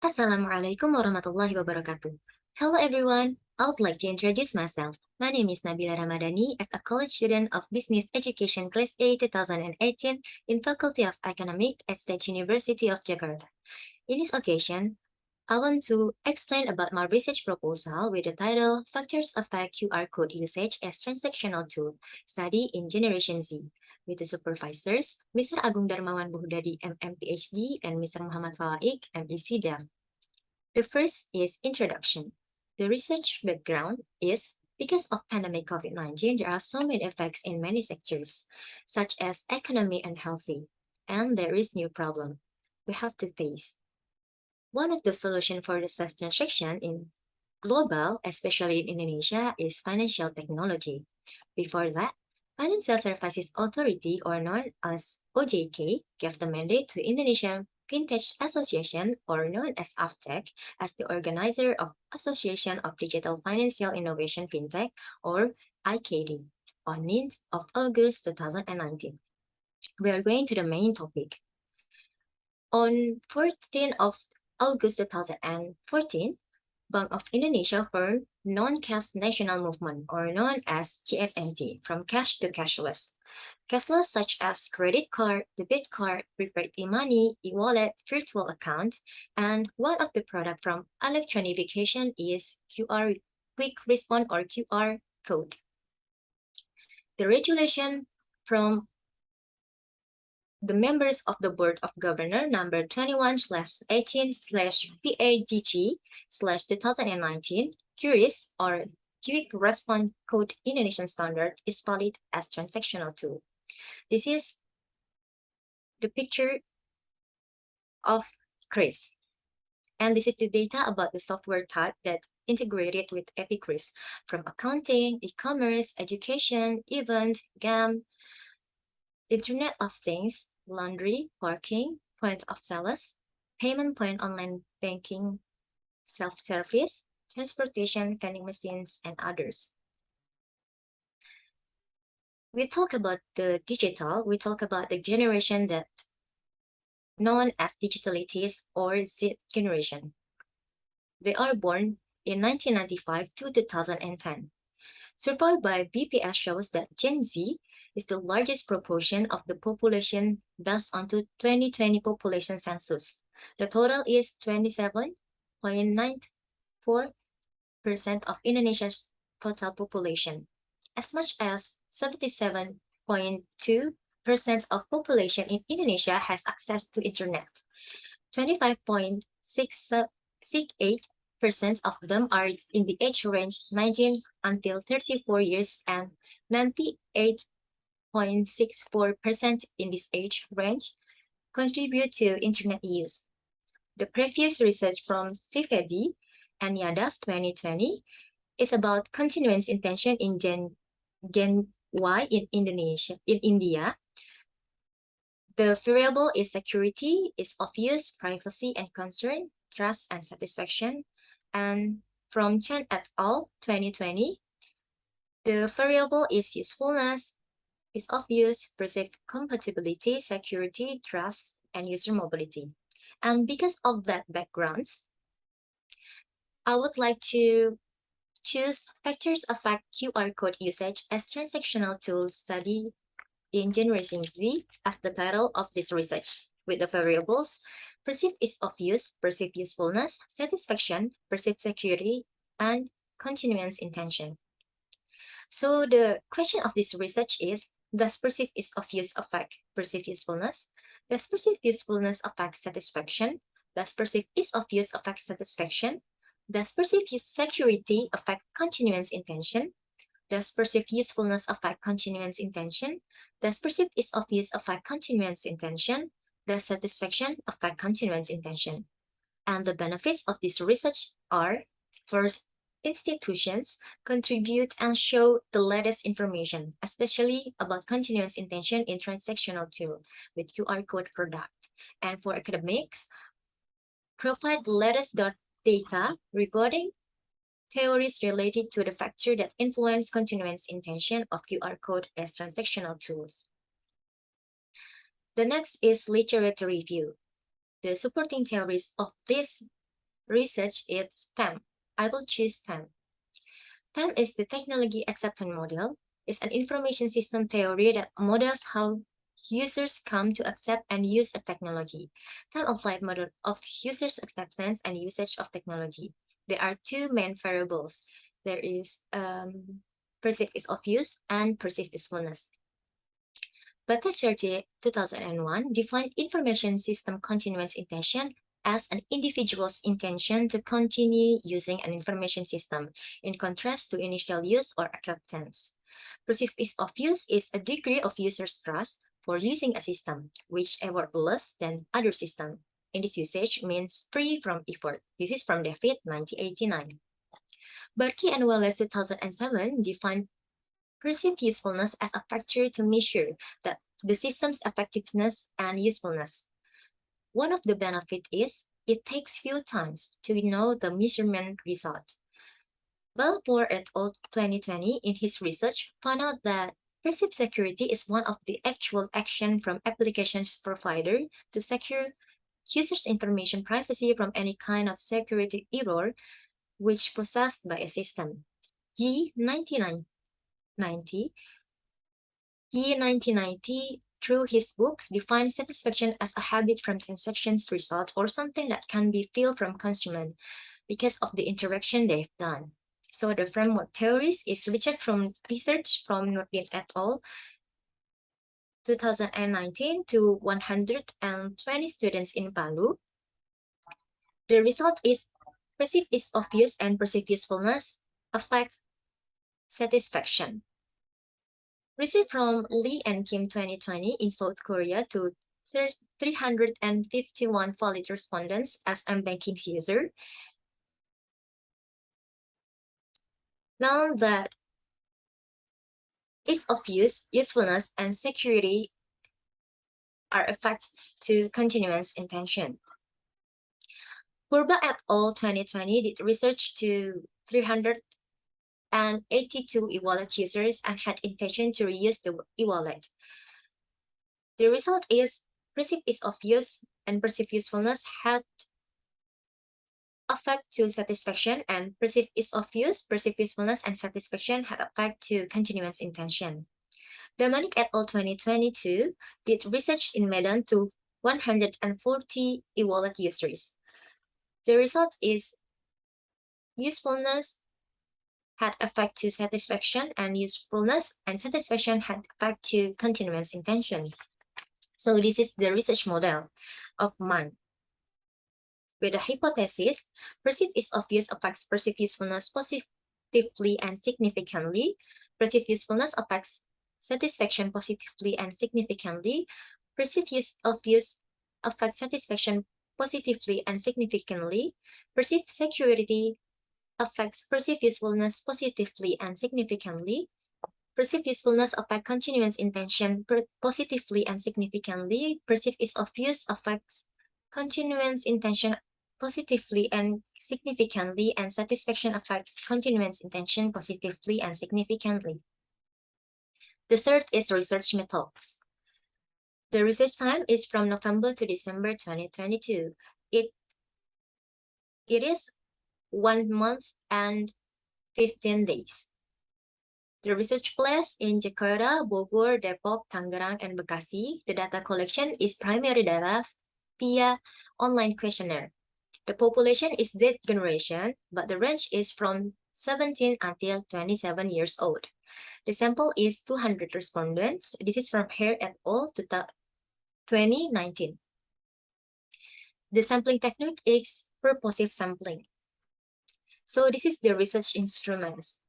Assalamualaikum warahmatullahi wabarakatuh. Hello everyone. I would like to introduce myself. My name is Nabila Ramadhani as a college student of Business Education Class A 2018 in Faculty of Economics at State University of Jakarta. In this occasion, I want to explain about my research proposal with the title Factors Affect QR Code Usage as Transactional Tool, Study in Generation Z, with the supervisors, Mr. Agung Darmawan Buhudadi, MM PhD, and Mr. Muhammad Fawaik, MEC DEM. The first is introduction. The research background is because of pandemic COVID-19, there are so many effects in many sectors, such as economy and healthy, and there is new problem we have to face. One of the solutions for the self-transaction in global, especially in Indonesia, is financial technology. Before that, Financial Services Authority, or known as OJK, gave the mandate to Indonesian Fintech Association, or known as AFTEC, as the organizer of Association of Digital Financial Innovation Fintech, or IKD, on 9th of August 2019. We are going to the main topic. On 14th of August 2014, Bank of Indonesia formed Non-Cash National Movement, or known as GFNT, from cash to cashless. Cashless such as credit card, debit card, prepaid e-money, e-wallet, virtual account, and one of the product from electronification is QR Quick Response or QR code. The regulation from the members of the Board of Governors number 21/18/PADG/2019, QRIS or Quick Response Code Indonesian Standard is valid as transactional tool. This is the picture of QRIS. And this is the data about the software type that integrated with EpiQRIS from accounting, e-commerce, education, event, game, Internet of Things, laundry, parking, point of sales, payment point online banking, self-service, transportation, vending machines, and others. We talk about the digital, we talk about the generation that known as digitalities or Z generation. They are born in 1995 to 2010. Survey by BPS shows that Gen Z is the largest proportion of the population based on the 2020 population census. The total is 27.94% of Indonesia's total population. As much as 77.2% of population in Indonesia has access to internet. 25.68% of them are in the age range 19 until 34 years and 98.64% in this age range contribute to internet use. The previous research from TVD and YADAF 2020 is about continuance intention in Gen Y in India. The variable is security, is obvious, privacy and concern, trust and satisfaction. And from Chen et al. 2020, the variable is usefulness, is obvious, perceived compatibility, security, trust, and user mobility. And because of that backgrounds, I would like to choose factors affect QR code usage as transactional tool study in Generation Z as the title of this research, with the variables perceived is obvious, perceived usefulness, satisfaction, perceived security, and continuance intention. So the question of this research is, does perceived is obvious affect perceived usefulness? Does perceived usefulness affect satisfaction? Does perceived is obvious affect satisfaction? Does perceived security affect continuance intention? Does perceived usefulness affect continuance intention? Does perceived is obvious affect continuance intention? Does satisfaction affect continuance intention? And the benefits of this research are, first, institutions contribute and show the latest information, especially about continuance intention in transactional tool with QR code product. And for academics, provide the latest data regarding theories related to the factor that influence continuance intention of QR code as transactional tools. The next is literature review. The supporting theories of this research is TAM. I will choose TAM. TAM is the technology acceptance model. It's an information system theory that models how users come to accept and use a technology. TAM applied model of users' acceptance and usage of technology. There are two main variables. There is perceived ease of use and perceived usefulness. Bhattacharya 2001 defined information system continuance intention as an individual's intention to continue using an information system, in contrast to initial use or acceptance. Perceived ease of use is a degree of user's trust for using a system, whichever less than other system. In this usage means free from effort. This is from David, 1989. Berkey and Wallace 2007 defined perceived usefulness as a factor to measure that the system's effectiveness and usefulness. One of the benefits is it takes few times to know the measurement result. Balfour et al. 2020 in his research found out that perceived security is one of the actual action from applications provider to secure users' information privacy from any kind of security error which possessed by a system. Ye 1990, through his book, defines satisfaction as a habit from transactions results or something that can be felt from consumer because of the interaction they've done. So the framework theories is research from Nordin et al. 2019 to 120 students in Palu. The result is perceived ease of use and perceived usefulness affect satisfaction. Research from Lee and Kim 2020 in South Korea to 351 valid respondents as mBanking's user. Now that ease of use, usefulness, and security are effects to continuance intention. Purba et al. 2020 did research to 382 e-wallet users and had intention to reuse the e-wallet. The result is perceived ease of use and perceived usefulness had effect to satisfaction, and perceived ease of use, perceived usefulness, and satisfaction had effect to continuance intention. Dominic et al. 2022 did research in Medan to 140 e-wallet users. The result is usefulness had effect to satisfaction, and usefulness and satisfaction had effect to continuance intention. So this is the research model of mine. With the hypothesis, perceived ease of use affects perceived usefulness positively and significantly. Perceived usefulness affects satisfaction positively and significantly. Perceived use of use affects satisfaction positively and significantly. Perceived security affects perceived usefulness positively and significantly. Perceived usefulness affects continuance intention positively and significantly. Perceived ease of use affects continuance intention positively and significantly, and satisfaction affects continuance intention positively and significantly. The third is research methods. The research time is from November to December 2022. It is 1 month and 15 days. The research place in Jakarta, Bogor, Depok, Tangerang, and Bekasi. The data collection is primary data via online questionnaire. The population is Z generation, but the range is from 17 until 27 years old. The sample is 200 respondents. This is from Hare et al. 2019. The sampling technique is purposive sampling. So this is the research instruments.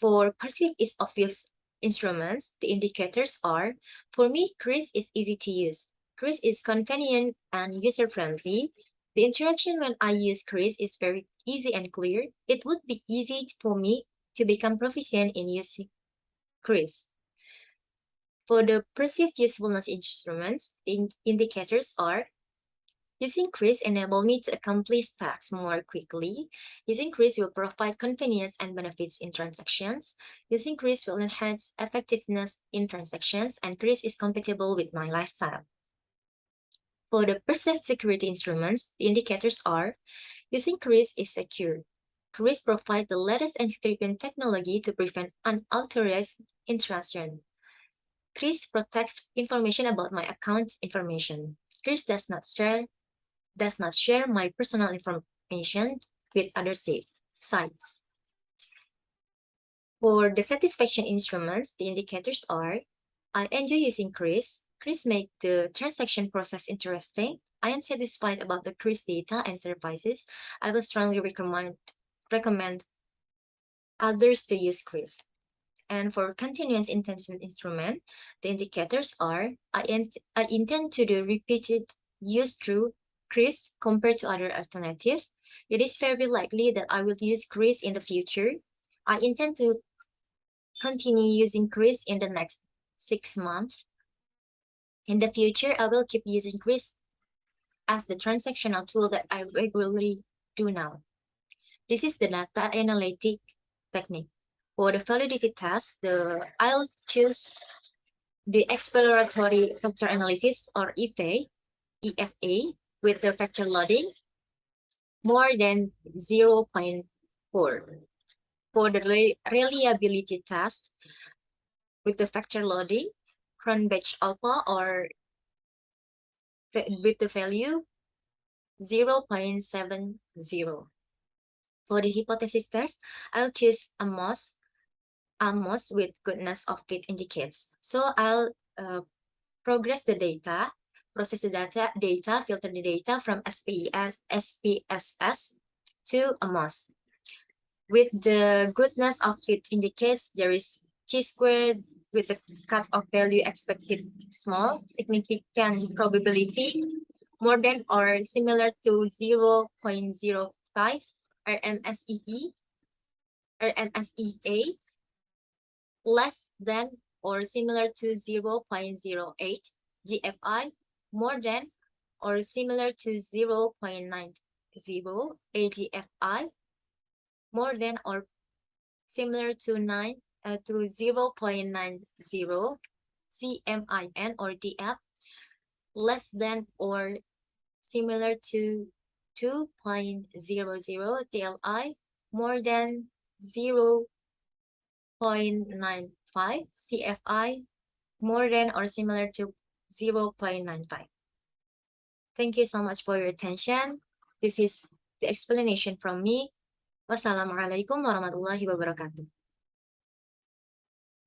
For perceived ease of use instruments, the indicators are, for me, CRIS is easy to use. CRIS is convenient and user-friendly. The interaction when I use CRIS is very easy and clear. It would be easy for me to become proficient in using CRIS. For the perceived usefulness instruments, the indicators are, using CRIS enable me to accomplish tasks more quickly. Using CRIS will provide convenience and benefits in transactions. Using CRIS will enhance effectiveness in transactions, and CRIS is compatible with my lifestyle. For the perceived security instruments, the indicators are, Using Chris is secure. Chris provides the latest encryption technology to prevent unauthorized intrusion. Chris protects information about my account information. Chris does not share my personal information with other sites. For the satisfaction instruments, the indicators are: I enjoy using Chris. Chris makes the transaction process interesting. I am satisfied about the Chris data and services. I will strongly recommend others to use Chris. And for continuous intention instrument, the indicators are: I intend to do repeated use through Chris compared to other alternative. It is very likely that I will use Chris in the future. I intend to continue using Chris in the next 6 months. In the future, I will keep using Chris as the transactional tool that I regularly do now. This is the data analytic technique. For the validity test, I'll choose the exploratory factor analysis, or EFA, with the factor loading more than 0.4. For the reliability test, with the factor loading, Cronbach alpha, or with the value 0.70. For the hypothesis test, I'll choose Amos with goodness of fit indicates. So I'll process the data, filter the data from SPSS to Amos. With the goodness of fit indicates, there is chi-squared with the cutoff value expected small, significant probability more than or similar to 0.05, RMSEA, less than or similar to 0.08, GFI, more than or similar to 0.90, AGFI, more than or similar to 0.90, CMIN or DF, less than or similar to 2.00, TLI, more than 0.95, CFI, more than or similar to 0.95. Thank you so much for your attention. This is the explanation from me. Wassalamualaikum warahmatullahi wabarakatuh.